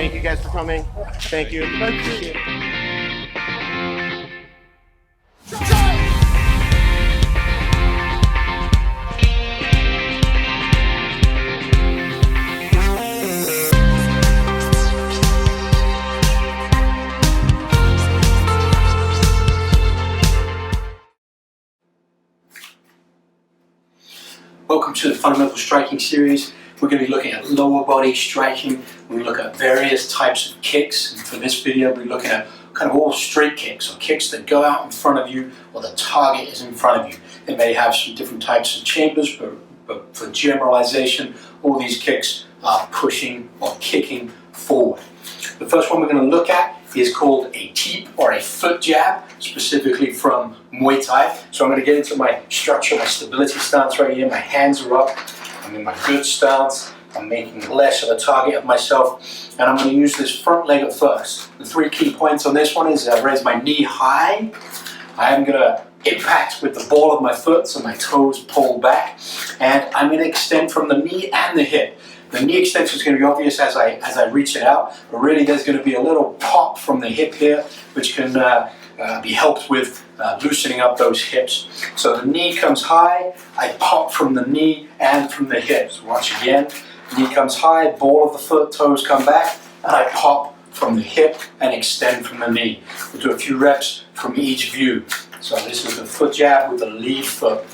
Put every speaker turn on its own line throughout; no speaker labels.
Thank you guys for coming. Thank you. Appreciate it.
Welcome to the Fundamental Striking Series. We're going to be looking at lower body striking. We're going to look at various types of kicks. And for this video, we're looking at kind of all straight kicks, or kicks that go out in front of you, or the target is in front of you. They may have some different types of chambers, but for generalization, all these kicks are pushing or kicking forward. The first one we're going to look at is called a teep or a foot jab, specifically from Muay Thai. So I'm going to get into my structure, my stability stance right here. My hands are up. I'm in my good stance. I'm making less of a target of myself. And I'm going to use this front leg at first. The three key points on this one is I raise my knee high. I am going to impact with the ball of my foot, so my toes pull back. And I'm going to extend from the knee and the hip. The knee extension is going to be obvious as I reach it out, but really there's going to be a little pop from the hip here, which can be helped with loosening up those hips. So the knee comes high, I pop from the knee and from the hips. Watch again. Knee comes high, ball of the foot, toes come back, and I pop from the hip and extend from the knee. We'll do a few reps from each view. So this is the foot jab with the lead foot.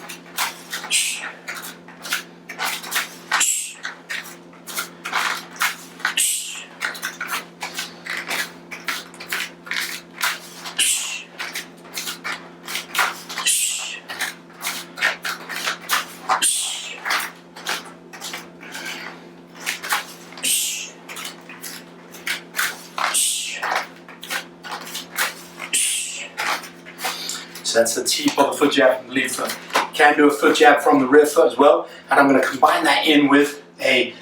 So that's the teep of the foot jab from the lead foot. Can do a foot jab from the rear foot as well, and I'm going to combine that in with a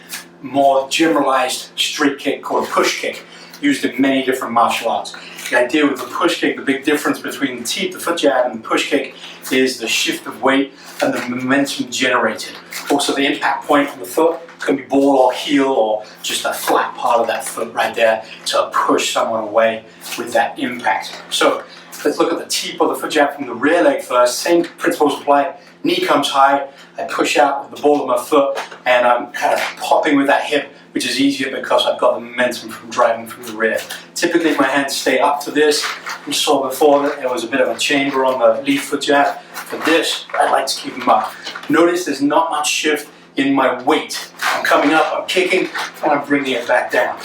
more generalized straight kick called a push kick, used in many different martial arts. The idea with the push kick, the big difference between the teep, the foot jab, and the push kick is the shift of weight and the momentum generated. Also, the impact point on the foot can be ball or heel or just a flat part of that foot right there to push someone away with that impact. So let's look at the teep of the foot jab from the rear leg first. Same principles apply. Knee comes high, I push out with the ball of my foot, and I'm kind of popping with that hip, which is easier because I've got the momentum from driving from the rear. Typically my hands stay up to this. We saw before that there was a bit of a chamber on the lead foot jab. For this, I like to keep them up. Notice there's not much shift in my weight. I'm coming up, I'm kicking, and I'm bringing it back down.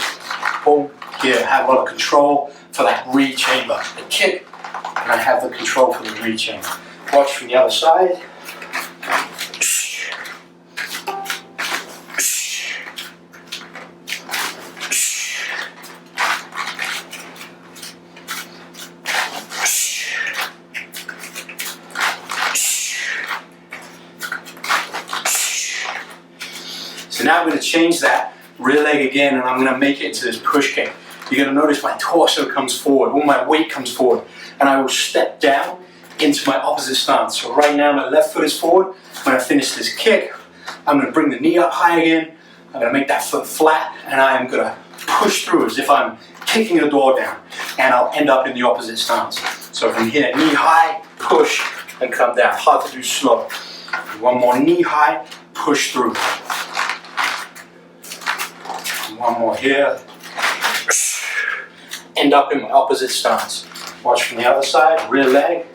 Boom, here, have a lot of control for that re-chamber. I kick, and I have the control for the re-chamber. Watch from the other side. So now I'm going to change that rear leg again, and I'm going to make it into this push kick. You're going to notice my torso comes forward, all my weight comes forward, and I will step down into my opposite stance. So right now my left foot is forward. When I finish this kick, I'm going to bring the knee up high again. I'm going to make that foot flat, and I am going to push through as if I'm kicking a door down, and I'll end up in the opposite stance. So from here, knee high, push, and come down. Hard to do slow. One more knee high, push through. One more here. End up in my opposite stance. Watch from the other side, rear leg.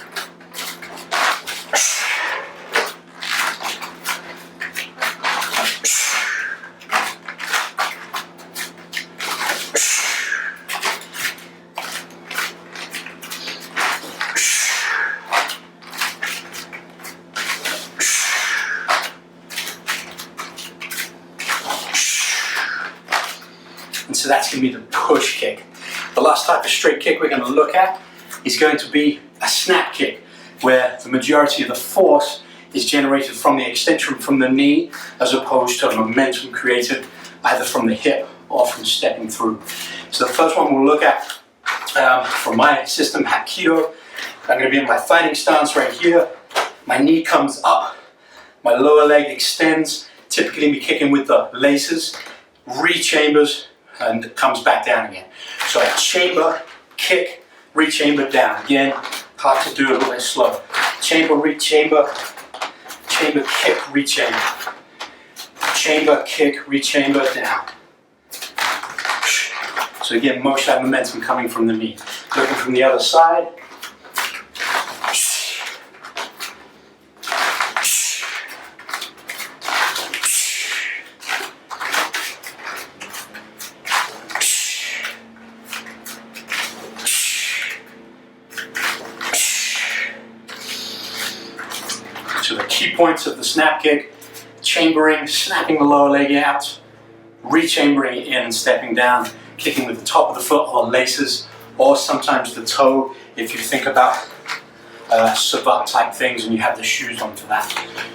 And so that's going to be the push kick. The last type of straight kick we're going to look at is going to be a snap kick, where the majority of the force is generated from the extension from the knee, as opposed to momentum created either from the hip or from stepping through. So the first one we'll look at from my system, Hapkido. I'm going to be in my fighting stance right here. My knee comes up, my lower leg extends, typically be kicking with the laces, re-chambers, and it comes back down again. So a chamber, kick, rechamber, down. Again, hard to do, a little bit slow. Chamber, rechamber, chamber, kick, rechamber. Chamber, kick, rechamber, down. So again, most of that momentum coming from the knee. Looking from the other side. So the key points of the snap kick: chambering, snapping the lower leg out, rechambering it in and stepping down, kicking with the top of the foot or laces, or sometimes the toe if you think about savate type things and you have the shoes on for that.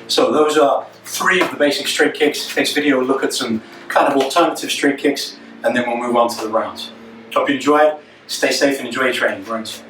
So those are 3 of the basic straight kicks. Next video we'll look at some kind of alternative straight kicks, and then we'll move on to the rounds. Hope you enjoy it. Stay safe and enjoy your training, friends.